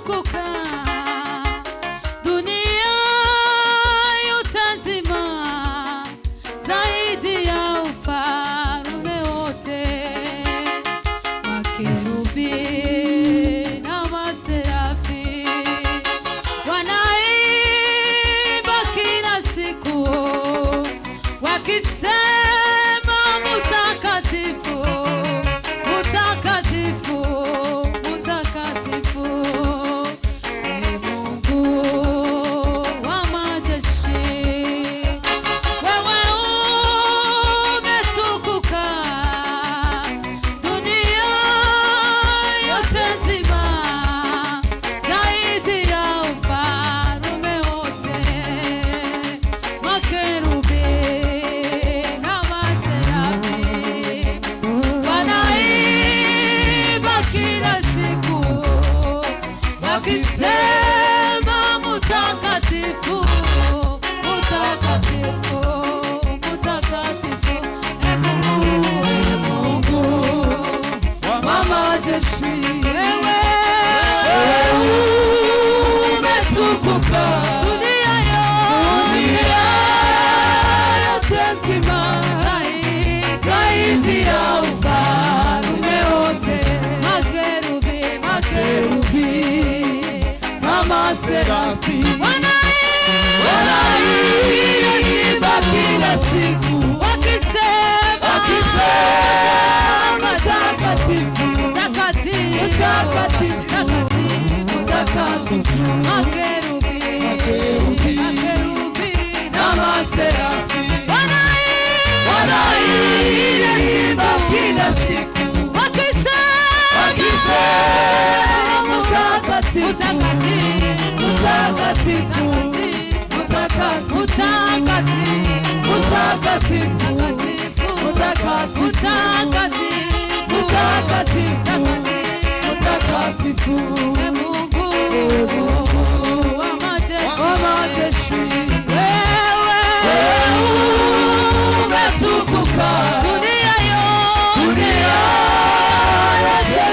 umetukuka, dunia yote nzima, zaidi ya ufalme wote. Makerubi na maserafi wanaimba kila siku wakisema mutakatifu, mutakatifu, mutakatifu, Ee Mungu wa majeshi. Wewe umetukuka, dunia yote nzima, zaidi ya ufalme wote. Makerubi na maserafi wanaimba kila siku wakisema mutakatifu, mutakatifu, mutakatifu, Ee Mungu wa majeshi. Wewe umetukuka, dunia yote nzima, zaidi ya ufalme wote. Makerubi, makerubi na maserafi wanaimba kila siku wakisema mutakatifu, mutakatifu, mutakatifu, mutakatifu. Makerubi, makerubi na maserafi wanaimba kila siku wakisema mutakatifu, mutakatifu, mutakatifu, mutakatifu, mutakatifu, mutakatifu, Ee Mungu wa majeshi. Wewe umetukuka, dunia yote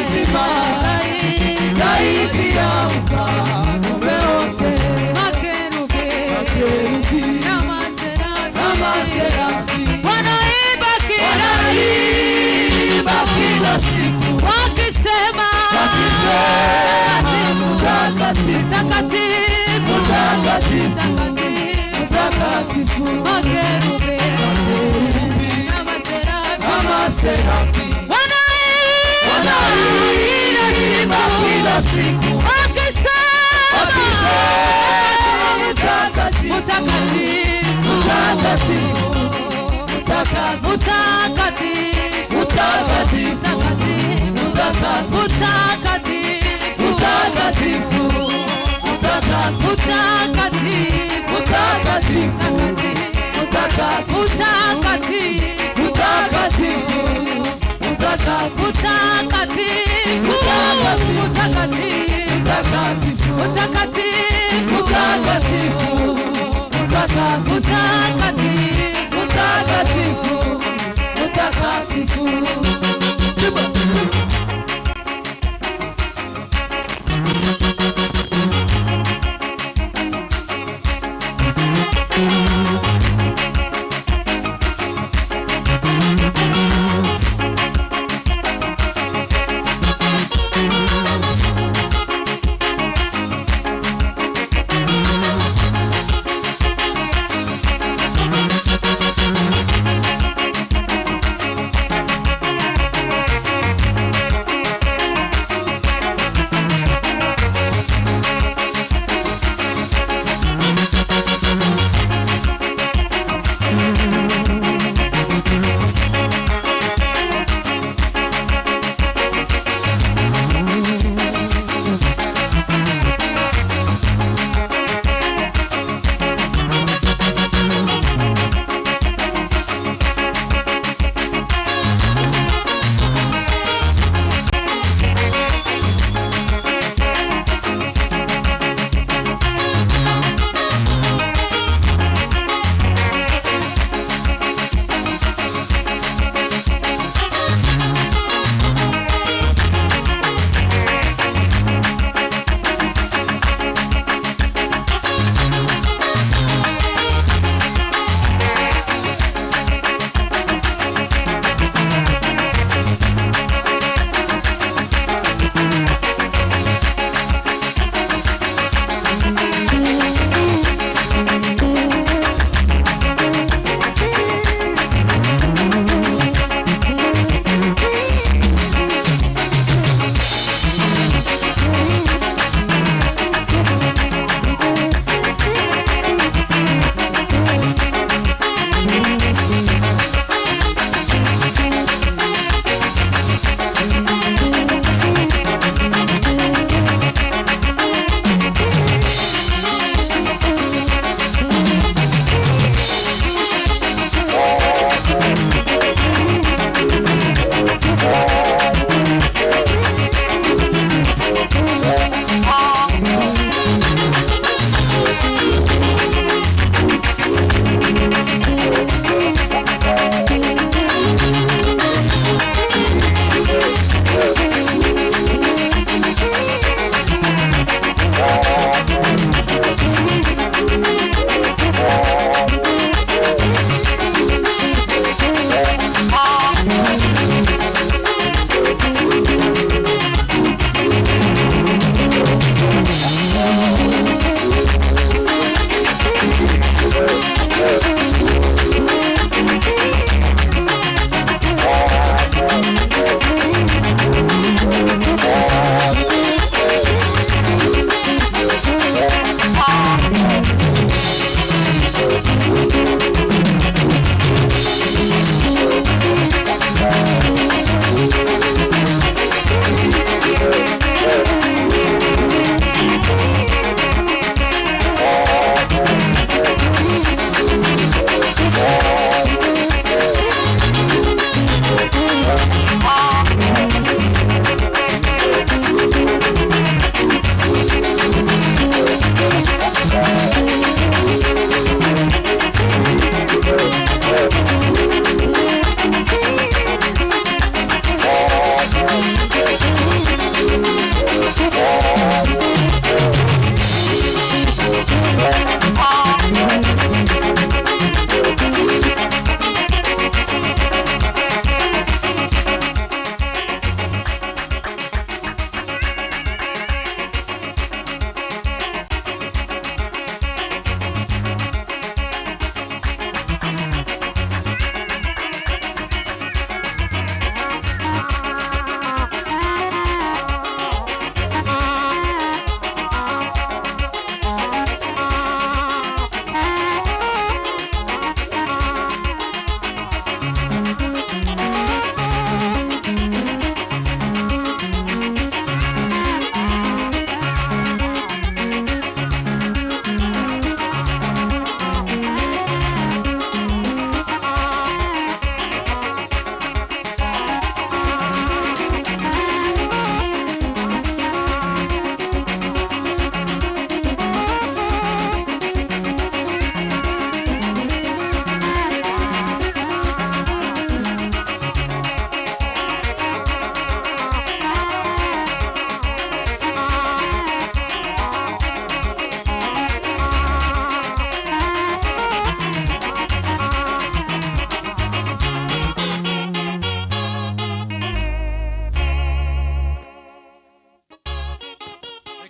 nzima, zaidi ya ufalme wote. Makerubi na maserafi wanaimba kila siku wakisema mutakatifu, mutakatifu, mutakatifu. Makerubi na maserafi wanaimba kila siku wakisema mutakatifu, mutakatifu, mutakatifu, mutakatifu, mutakatifu, mutakatifu.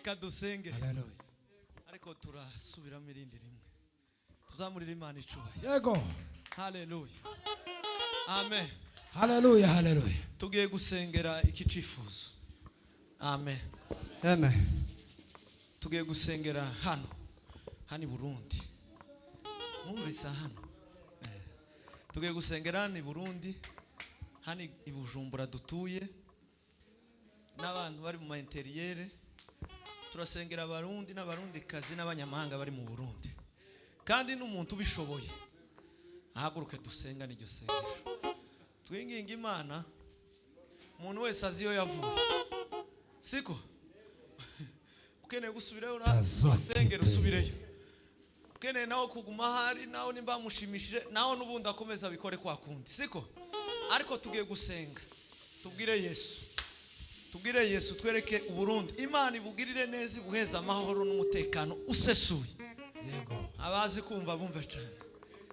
reka dusenge. Hallelujah. Ariko turasubiramo irindi rimwe. Tuzamurira Imana icubahiro. Yego. Hallelujah. Amen. Hallelujah, hallelujah. Tugiye gusengera iki cifuzo. Amen. Amen. Tugiye gusengera hano i Burundi. Mwumvise hano. Tugiye gusengera i Burundi, hano i Bujumbura dutuye, n'abantu bari mu interiere. Turasengera abarundi n'abarundikazi n'abanyamahanga bari mu Burundi. Kandi n'umuntu ubishoboye ahaguruke dusenga n'iryo sengesho. Twinginga Imana, umuntu wese azi iyo yavuye. Siko ukeneye gusubirayo urasengera usubireyo. Ukeneye nawe kuguma hari nawe nimba mushimishije nawe n'ubundi akomeza bikore kwa kundi. Siko ariko tugiye gusenga. Tubwire Yesu twereke Uburundi. Imana ibugirire neza, ibuheza amahoro n'umutekano usesuye. Yego. Abazi kumva bumve cyane.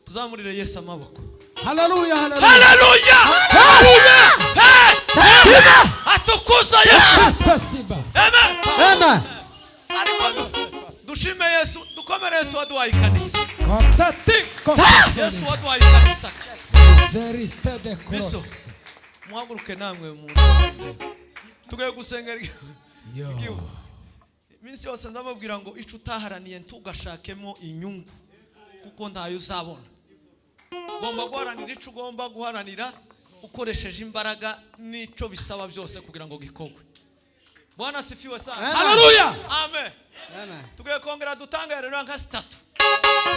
Tuzamurire Yesu amaboko. Hallelujah, hallelujah. Hallelujah. Hallelujah. Atukuza Yesu. Amen. Amen. Ariko dushime Yesu, dukomere Yesu waduhaye ikanisa. Yesu waduhaye ikanisa. Verite de cross. Muhaguruke namwe mu tugiye gusengera igihugu. Iminsi yose ndababwira ngo ico utaharaniye ntugashakemo inyungu kuko ntayo uzabona. Ugomba guharanira ico ugomba guharanira ukoresheje imbaraga n'ico bisaba byose kugira ngo gikogwe. Bwana asifiwe sana. Hallelujah. Amen. Amen. Tugiye kongera dutanga rero nka 3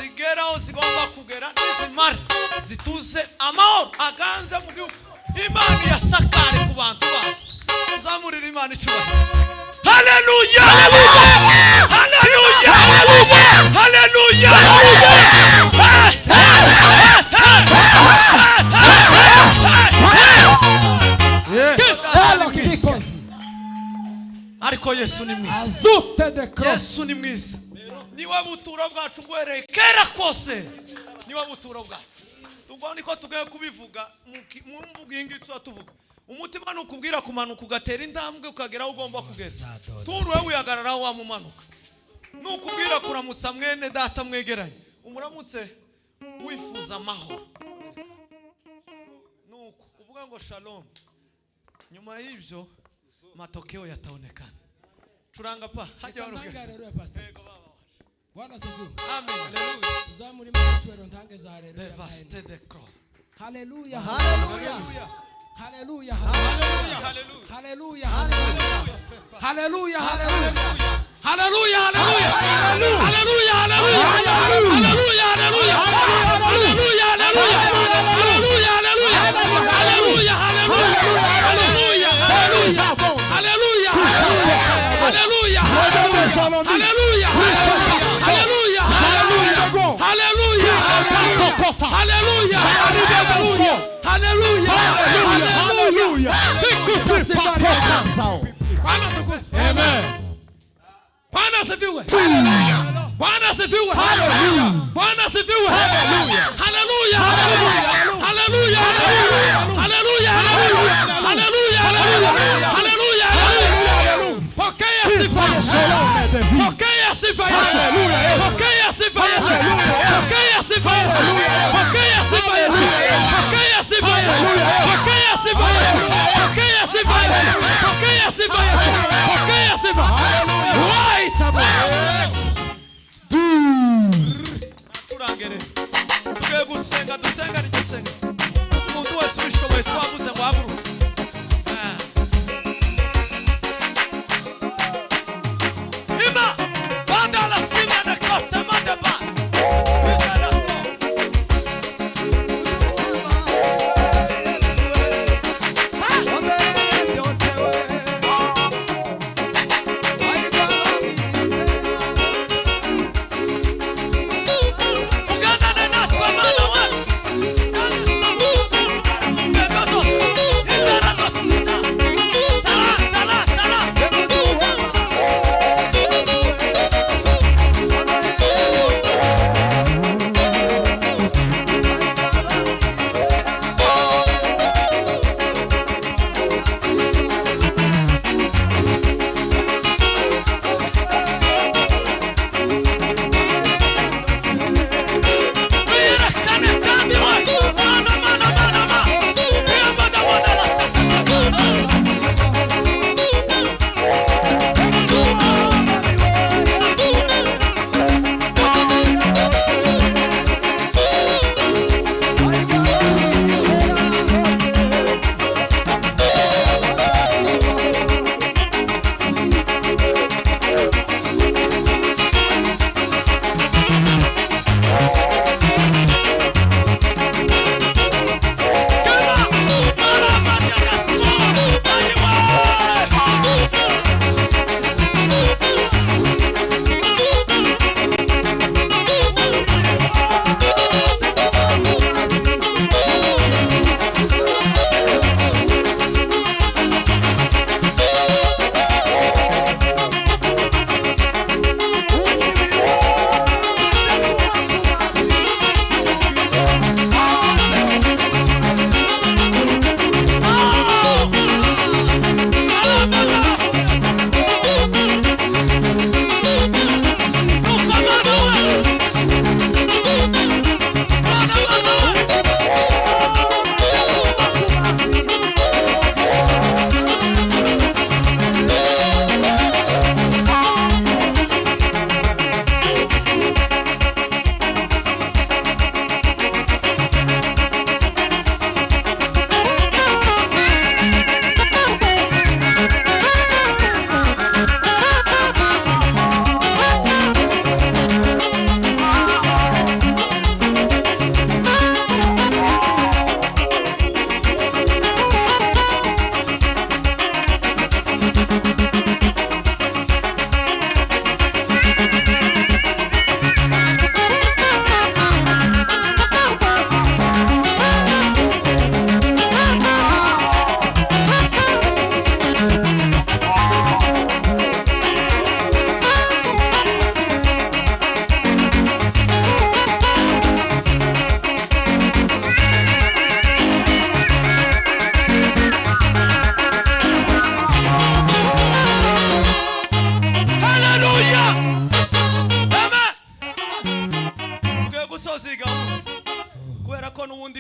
zigeraho zigomba kugera n'izimara zituze amahoro aganze mu gihugu. Imana yasakare ku bantu ba. Tuzamurira Imana icubahiro. Hallelujah. Hallelujah. Hallelujah. Ariko Yesu ni mwiza. Azute de cross. Yesu ni mwiza. Niwe buturo bwacu bwereye kera kose. Niwe buturo bwacu. Tugwa niko tugaye kubivuga mu mvugo ingitso tuvuga. Umutima nukubwira kumanuka ugatera intambwe ukagera ugomba kugeza. Turuwe wihagararaho wa mumanuka. Nukubwira kuramutsa mwene data mwegeranye. Umuramutse wifuza amahoro. Nuko uvuga ngo shalom. Nyuma y'ibyo matokeo yataonekana. Turanga pa hajya waruge. Bwana asifiwe. Amen. Hallelujah. Tuzamuri Imana icyubahiro ntange za haleluya. Devaste de cross. Hallelujah. Hallelujah. Hallelujah. Hallelujah. Hallelujah. Hallelujah. Hallelujah. Hallelujah. Hallelujah. Hallelujah. Hallelujah. Hallelujah. Hallelujah. Hallelujah. Amen. Bwana asifiwe. Bwana asifiwe. Bwana asifiwe. Hallelujah. Hallelujah. Hallelujah. Hallelujah. Hallelujah. Pokea sifa. Pokea sifa. Pokea sifa. Pokea sifa. Pokea sifa. Pokea sifa. Pokea sifa. Pokea sifa. Pokea sifa. Pokea sifa. Turangere. Tugiye gusenga dusenga ni gusenga. Umuntu wese ubishoboye twavuze ngo haguruka. Ima banda la sima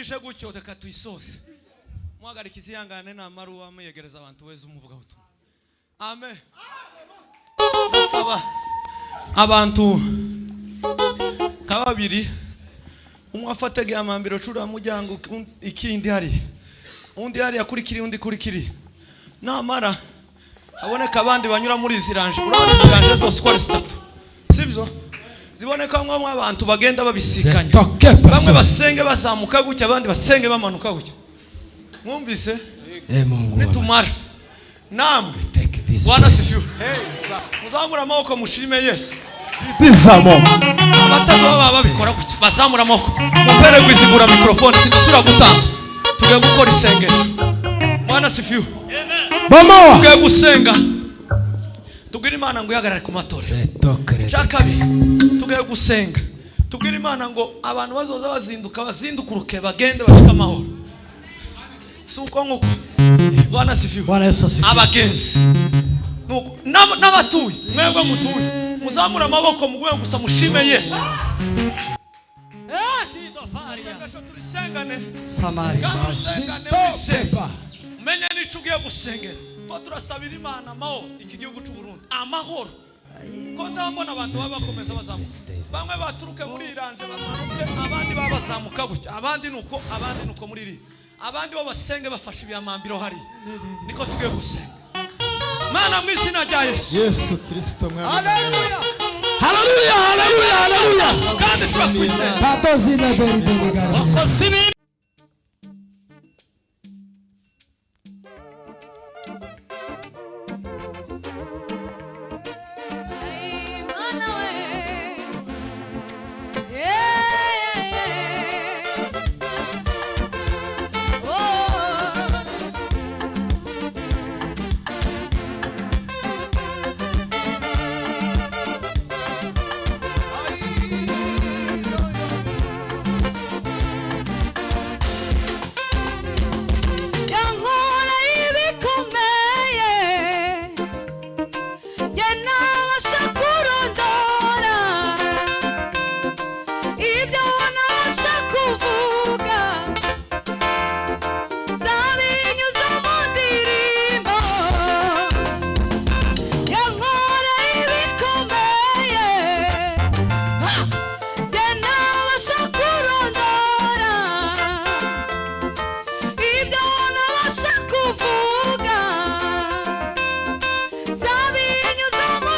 ije gutyo reka tuyisose muhagarika izihangane namara uwamuyegereza abantu wese umuvuga butumwa. Amen. Nasaba abantu kababiri umwe afatege amambiro cura mujyango ikindi hari undi hari yakurikiri undi kurikiri namara aboneka abandi banyura muri ziranje urabona ziranje zose kwa zitatu sibyo ziboneka mwe abantu bagenda babisikanya bamwe basenge bazamuka gutya abandi basenge bamanuka gutya mwumvise Mungu nitumara namwe Bwana sifiwe muzamura amaboko mushime Yesu Disamo abatazo baba babikora gutya bazamura amaboko mumpere gwizigura mikrofone tidusura gutanga tugiye gukora isengesho Bwana sifiwe Mama tugiye gusenga tubwire Imana ngo ihagarare ku matora cyakabiri tugiye gusenga tubwire Imana ngo abantu bazoza bazindukuruke bagende bashika amahoro suko nkuko Bwana sifiwe Bwana Yesu asifiwe abagenzi nuko n'abatuye mwebwe mutuye muzamura amaboko mugwe gusa mushime Yesu turisengane Samari menye nico ugiye gusengera ko turasabira Imana amahoro iki gihugu cy'u Burundi amahoro ko ndabona abantu baba bakomeza bazamuka bamwe baturuke muri iranje bamanuke abandi babazamuka gutya abandi nuko muri iri abandi bo basenge bafashe ibyamambiro hari niko tugiye gusenga Mana mu izina rya Yesu Kristo mwami. Haleluya Haleluya Haleluya Haleluya kandi turakwisenga Patozina beride garbe Zabinyuza mu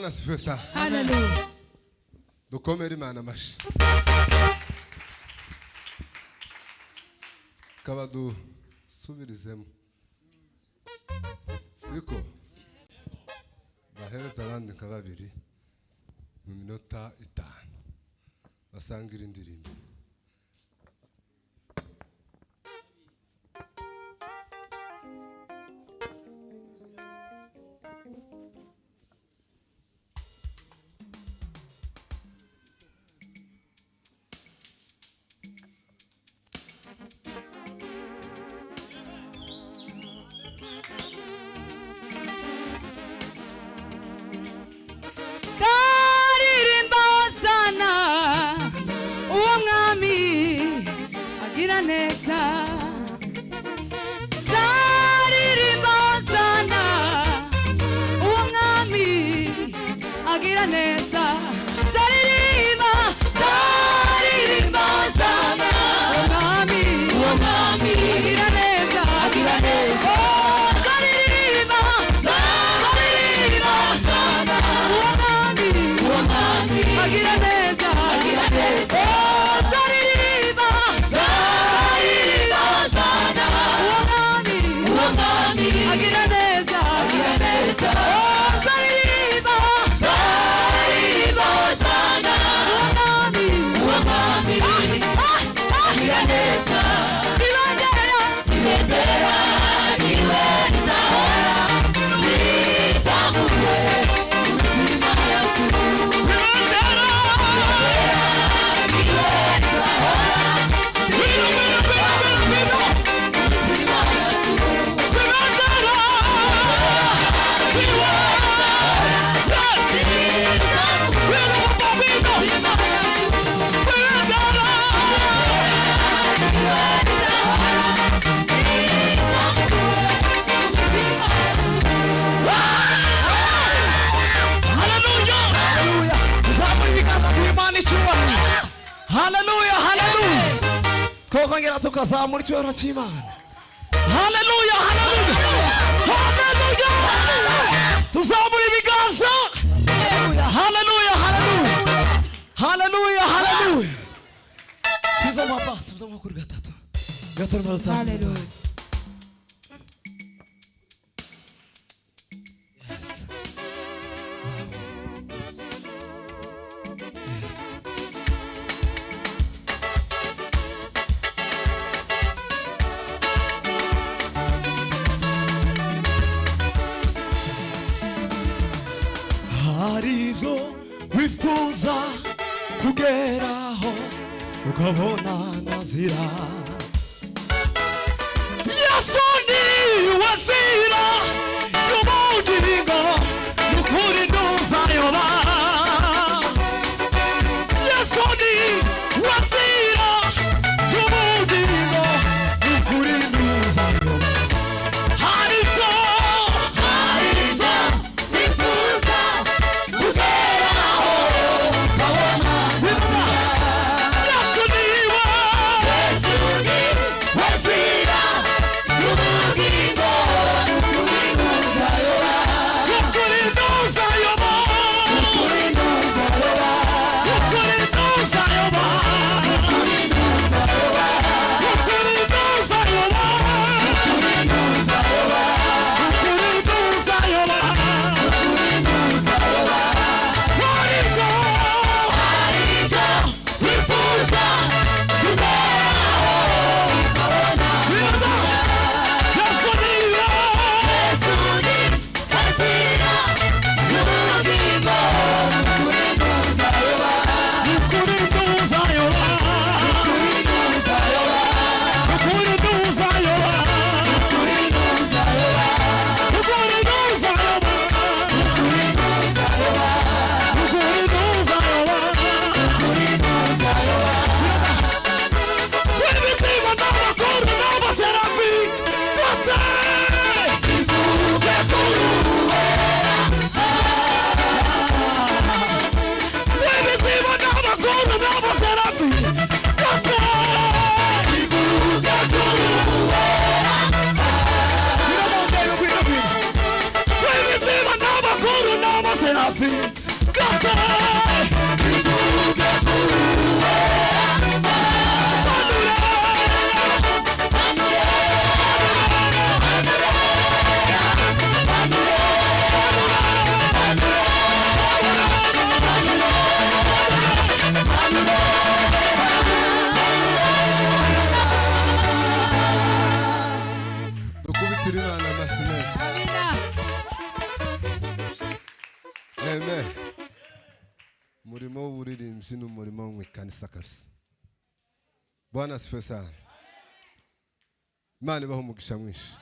Bwana sifiwe sana. Hallelujah. Dukomere Imana amashi. Kaba dusubirizemo. Siko bahereza abandi nka babiri mu minota 5 basangira indirimbo. Karirimba sana uwo mwami agira neza. Zaririmba sana uwo mwami agira neza. Zaririmba sana uwo mwami agira neza. Oh, zaririmba sana uwo mwami agira neza. Oh, zaririmba sana uwo mwami agira neza. Oh, zaririmba sana uwo mwami agira neza. Ibendera niwe rizahora rizamuwe imitima yacu. Ibendera niwe rizahora rizamuwe imitima yacu. Ibendera niwe rizamuwe imitima yacu. Hallelujah. Tuzamura ibiganza ku Imana icyubahiro. Hallelujah, hallelujah. Twokongera tukazamura icyubahiro cy'Imana. Hallelujah, hallelujah. Hallelujah. Tuzamura ibiganza. Hallelujah, hallelujah. Hallelujah, hallelujah. Tuzamura kuri gatatu. Hallelujah. Yes. hari ibyo wifuza kugeraho ukabona nazira. Yesu ni wazira y'ubugingo n'ukuri ntuzayoba. Yesu ni wazira y'ubugingo n'ukuri ntuzayoba. hari ibyo Wifuza kugeraho ukabona nazira. Yesu ni Yesu ni wazira y'ubugingo n'ukuri baririmbyi n'umurimo wo mu ikanisa kabisa. Bwana asifiwe sana. Imana ibahe umugisha mwinshi.